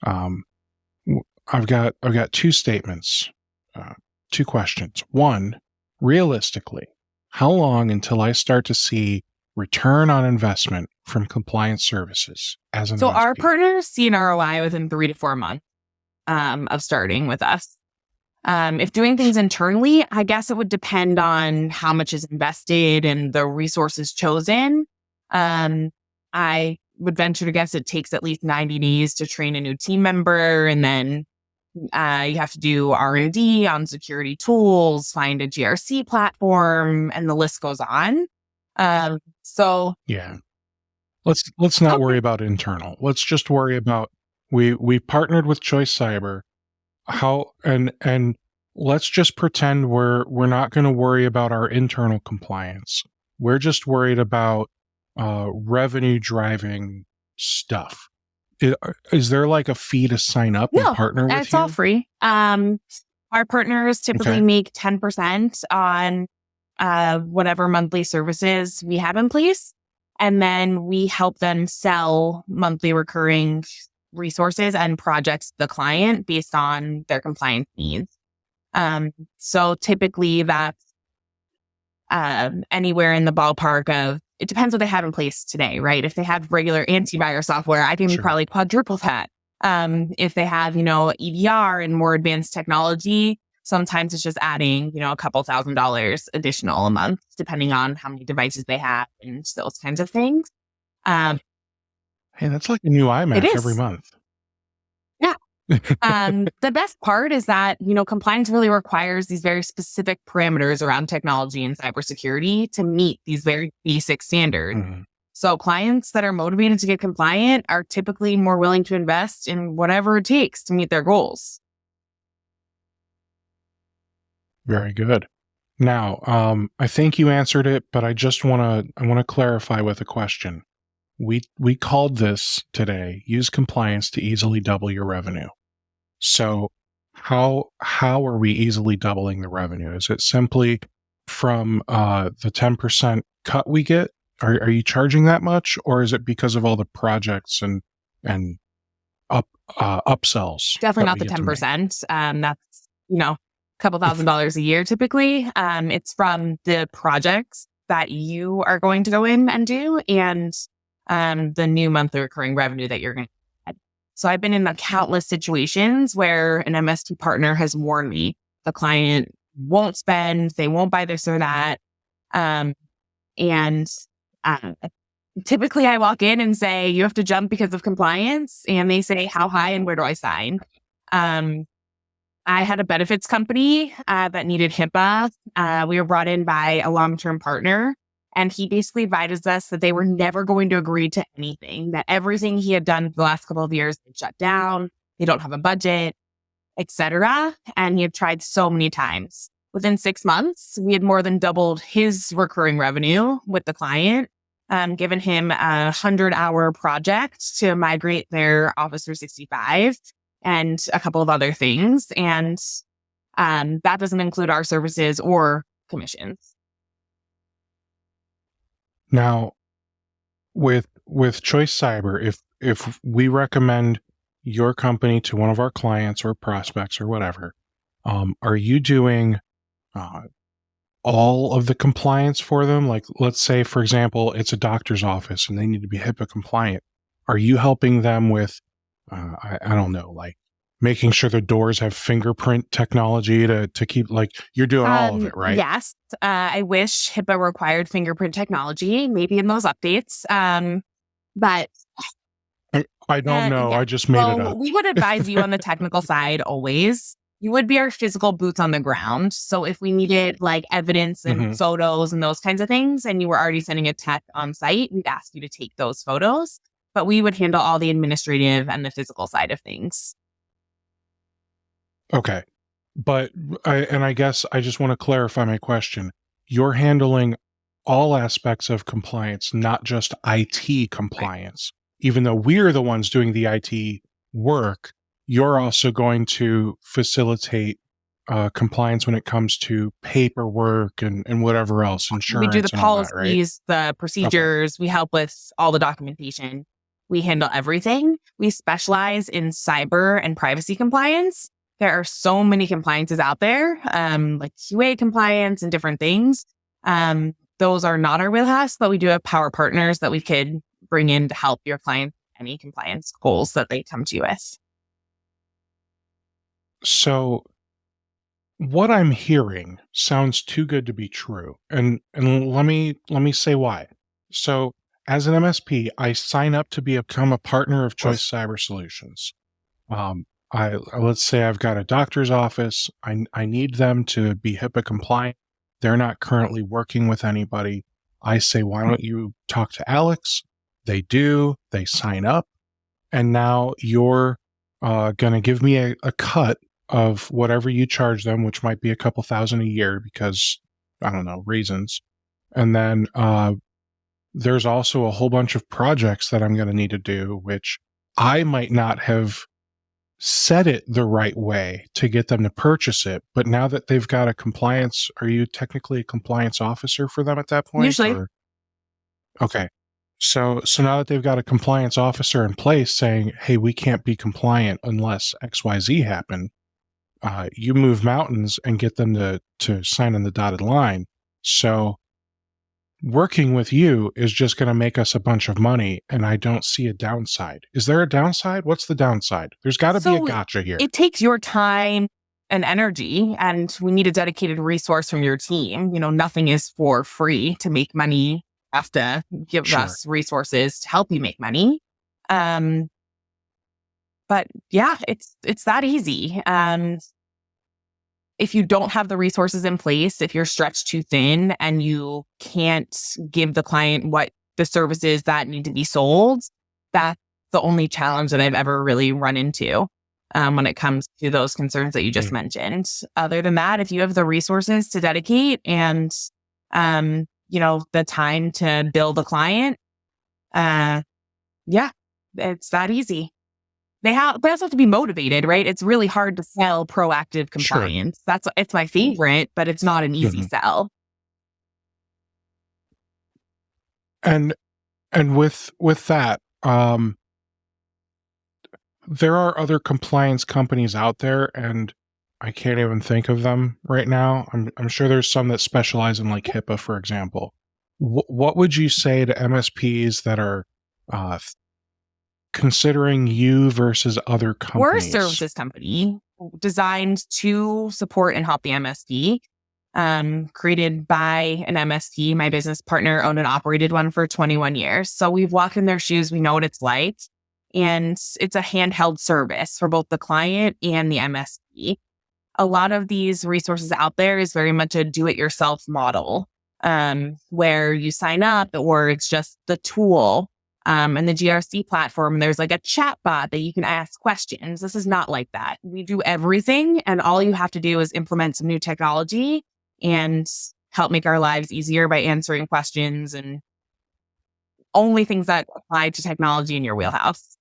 I've got two statements, two questions. One, realistically, how long until I start to see return on investment from compliance services as an So MSP? our partners see an ROI within 3 to 4 months of starting with us. If doing things internally, I guess it would depend on how much is invested and the resources chosen. I would venture to guess it takes at least 90 days to train a new team member, and then you have to do R&D on security tools, find a GRC platform, and the list goes on. So yeah, let's not worry about internal. Let's just worry about we partnered with Choice Cyber. And let's just pretend we're not going to worry about our internal compliance. We're just worried about revenue driving stuff. Is there like a fee to sign up and partner with you? It's all free. Our partners typically make 10% on whatever monthly services we have in place. And then we help them sell monthly recurring resources and projects to the client based on their compliance needs. So typically that's anywhere in the ballpark of, it depends what they have in place today, right? If they have regular antivirus software, I can probably quadruple that. If they have, EDR and more advanced technology, sometimes it's just adding, a couple $1,000s additional a month, depending on how many devices they have and those kinds of things. Hey, that's like a new iMac every month. Yeah. The best part is that, compliance really requires these very specific parameters around technology and cybersecurity to meet these very basic standards. Mhm. So clients that are motivated to get compliant are typically more willing to invest in whatever it takes to meet their goals. Very good. Now, I think you answered it, but I want to clarify with a question. We called this today, use compliance to easily double your revenue. So how are we easily doubling the revenue? Is it simply from the 10% cut we get? Are you charging that much, or is it because of all the projects and upsells Definitely that not we the get to make? 10%. That's, a couple $1,000s a year typically. It's from the projects that you are going to go in and do and the new monthly recurring revenue that you're going to get. So I've been in countless situations where an MSP partner has warned me the client won't spend, they won't buy this or that. Um, and uh, Typically I walk in and say, you have to jump because of compliance. And they say, how high and where do I sign? Um, I had a benefits company that needed HIPAA. We were brought in by a long-term partner, and he basically advised us that they were never going to agree to anything, that everything he had done for the last couple of years had shut down. They don't have a budget, etc. And he had tried so many times. Within 6 months, we had more than doubled his recurring revenue with the client, given him a 100-hour project to migrate their Office 365 and a couple of other things. And that doesn't include our services or commissions. Now, with Choice Cyber, if we recommend your company to one of our clients or prospects or whatever, are you doing all of the compliance for them? Like, let's say, for example, it's a doctor's office and they need to be HIPAA compliant. Are you helping them with, I don't know, like making sure the doors have fingerprint technology to keep, like, you're doing all of it, right? Yes, I wish HIPAA required fingerprint technology, maybe in those updates. But I don't know. yeah, I just made it well, up. we would advise you on the technical side always. You would be our physical boots on the ground. So if we needed like evidence and Mhm. photos and those kinds of things, and you were already sending a tech on site, we'd ask you to take those photos. But we would handle all the administrative and the physical side of things. Okay. But I guess I just want to clarify my question. You're handling all aspects of compliance, not just IT Right. compliance. Even though we're the ones doing the IT work, you're also going to facilitate compliance when it comes to paperwork and whatever else, We do the insurance and all that, right? policies, the Okay. procedures. We help with all the documentation. We handle everything. We specialize in cyber and privacy compliance. There are so many compliances out there, like QA compliance and different things. Those are not our wheelhouse, but we do have power partners that we could bring in to help your client any compliance goals that they come to you with. So what I'm hearing sounds too good to be true. And let me say why. So as an MSP, I sign up to become a partner of Choice Cyber Solutions. Let's say I've got a doctor's office. I need them to be HIPAA compliant. They're not currently working with anybody. I say, why don't you talk to Alex? They do. They sign up, and now you're going to give me a cut of whatever you charge them, which might be a couple thousand a year because I don't know reasons. And then there's also a whole bunch of projects that I'm going to need to do, which I might not have said it the right way to get them to purchase it. But now that they've got a compliance, are you technically a compliance officer for them at that point? Usually, Or okay. So now that they've got a compliance officer in place saying, hey, we can't be compliant unless XYZ happen, you move mountains and get them to sign on the dotted line. So working with you is just going to make us a bunch of money, and I don't see a downside. Is there a downside? What's the downside? There's got to be a so gotcha here. it takes your time and energy, and we need a dedicated resource from your team. Nothing is for free. To make money, you have to give Sure. us resources to help you make money. Um, But yeah, it's that easy. If you don't have the resources in place, if you're stretched too thin and you can't give the client what the services that need to be sold, that's the only challenge that I've ever really run into when it comes to those concerns that you just mentioned. Other than that, if you have the resources to dedicate and, the time to build a client, yeah, it's that easy. They also have to be motivated, right? It's really hard to sell proactive compliance. Sure. It's my favorite, but it's not an easy sell. And with that, there are other compliance companies out there, and I can't even think of them right now. I'm sure there's some that specialize in like HIPAA, for example. What would you say to MSPs that are considering you versus other companies? We're a services company designed to support and help the MSP. Created by an MSP. My business partner owned and operated one for 21 years. So we've walked in their shoes. We know what it's like. And it's a handheld service for both the client and the MSP. A lot of these resources out there is very much a do-it-yourself model, where you sign up or it's just the tool. And the GRC platform, there's like a chat bot that you can ask questions. This is not like that. We do everything, and all you have to do is implement some new technology and help make our lives easier by answering questions and only things that apply to technology in your wheelhouse.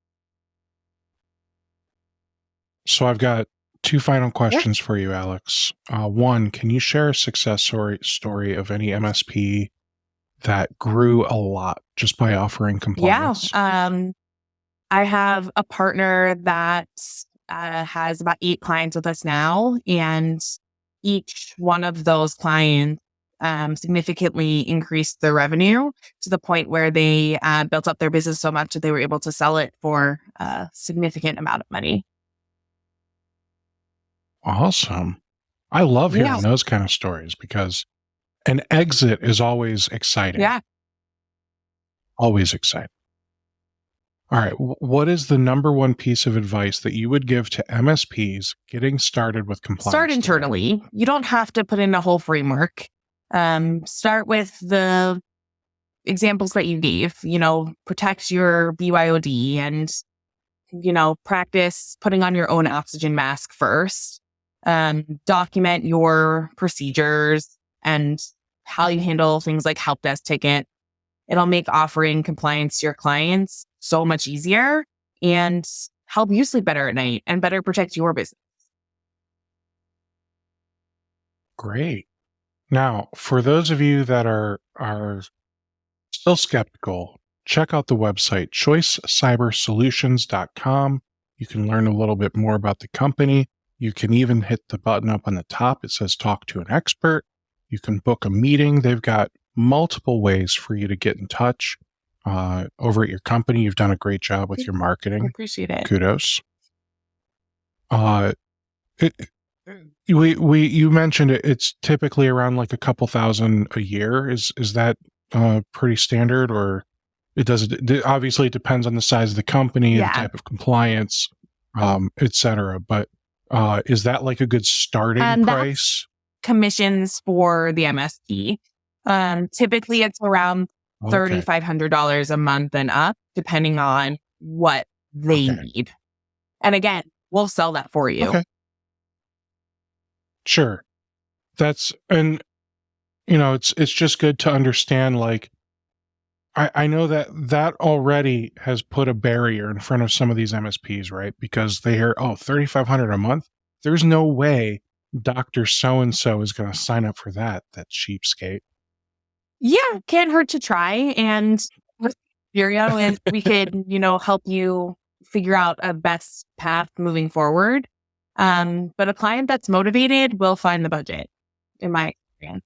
So I've got two final questions for you, Alex. One, can you share a success story of any MSP that grew a lot just by offering compliance? Yeah. I have a partner that has about 8 clients with us now, and each one of those clients significantly increased their revenue to the point where they built up their business so much that they were able to sell it for a significant amount of money. Awesome. I love hearing those kind of stories because an exit is always exciting. Yeah. Always exciting. All right. What is the number one piece of advice that you would give to MSPs getting started with compliance? Start internally. You don't have to put in a whole framework. Start with the examples that you gave, protect your BYOD and, practice putting on your own oxygen mask first. Document your procedures and how you handle things like help desk ticket. It'll make offering compliance to your clients so much easier and help you sleep better at night and better protect your business. Great. Now, for those of you that are still skeptical, check out the website choicecybersolutions.com. You can learn a little bit more about the company. You can even hit the button up on the top. It says talk to an expert. You can book a meeting. They've got multiple ways for you to get in touch over at your company. You've done a great job with your marketing. I appreciate it. Kudos. You mentioned it. It's typically around like a couple thousand a year. Is that pretty standard, or obviously it depends on the size of the company, the type of compliance, etc. But is that like a good starting price? Commissions for the MSP. Typically it's around $3,500 a month and up, depending on what they need. And again, we'll sell that for you. Okay. Sure. It's just good to understand, like, I know that already has put a barrier in front of some of these MSPs, right? Because they hear, $3,500 a month. There's no way Dr. So-and-so is going to sign up for that cheapskate. Yeah, can't hurt to try. And with Furio, if we could, help you figure out a best path moving forward. But a client that's motivated will find the budget, in my experience.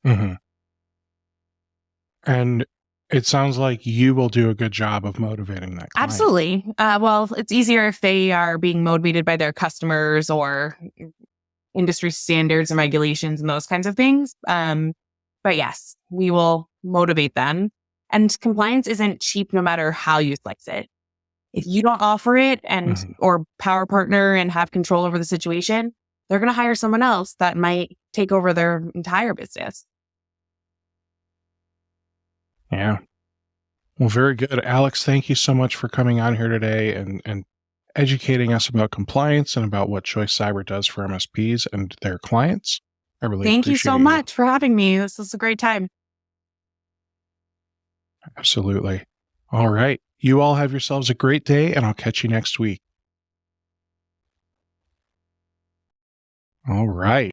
Mm-hmm. And it sounds like you will do a good job of motivating that client. Absolutely. Well, it's easier if they are being motivated by their customers or industry standards and regulations and those kinds of things. But yes, we will motivate them. And compliance isn't cheap no matter how you slice it. If you don't offer it and Mhm. or power partner and have control over the situation, they're going to hire someone else that might take over their entire business. Yeah. Well, very good. Alex, thank you so much for coming on here today and educating us about compliance and about what Choice Cyber does for MSPs and their clients. I really Thank you so appreciate you. much for having me. This was a great time. Absolutely. All right. You all have yourselves a great day, and I'll catch you next week. All right.